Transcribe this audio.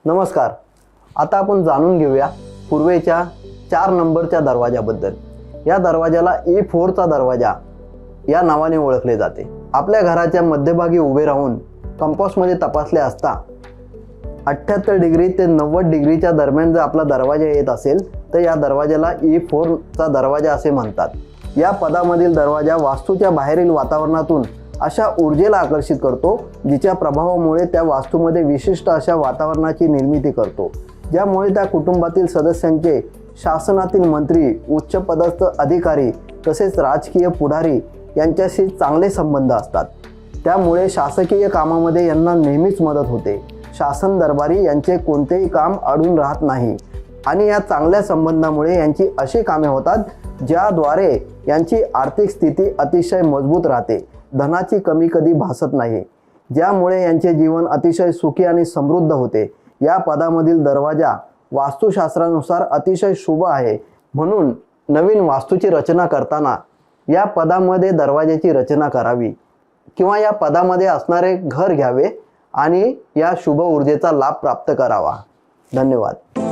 नमस्कार. आता आपण जाणून घेऊया पूर्वेच्या 4 नंबरच्या दरवाजाबद्दल. या दरवाजाला E4चा दरवाजा या नावाने ओळखले जाते. आपल्या घराच्या मध्यभागी उभे राहून कंपासमध्ये तपासले असता 78 डिग्री ते 90 डिग्रीच्या दरम्यान जर आपला दरवाजा येत असेल तर या दरवाजाला E4चा दरवाजा असे म्हणतात. या पदामधील दरवाजा वास्तूच्या बाहेरील वातावरणातून अशा ऊर्जेला आकर्षित करतो जिच्या प्रभावामुळे त्या वास्तूमध्ये विशिष्ट अशा वातावरणाची निर्मिती करतो, ज्यामुळे त्या कुटुंबातील सदस्यांचे शासनातील मंत्री, उच्चपदस्थ अधिकारी तसेच राजकीय पुढारी यांच्याशी चांगले संबंध असतात. त्यामुळे शासकीय कामामध्ये यांना नेहमीच मदत होते. शासन दरबारी यांचे कोणतेही काम अडून राहत नाही आणि या चांगल्या संबंधामुळे यांची अशी कामे होतात ज्याद्वारे यांची आर्थिक स्थिती अतिशय मजबूत राहते. धनाची कमी कधी भासत नाही, ज्यामुळे यांचे जीवन अतिशय सुखी आणि समृद्ध होते. या पदामधील दरवाजा वास्तुशास्त्रानुसार अतिशय शुभ आहे, म्हणून नवीन वास्तूची रचना करताना या पदामध्ये दरवाजाची रचना करावी किंवा या पदामध्ये असणारे घर घ्यावे आणि या शुभ ऊर्जेचा लाभ प्राप्त करावा. धन्यवाद.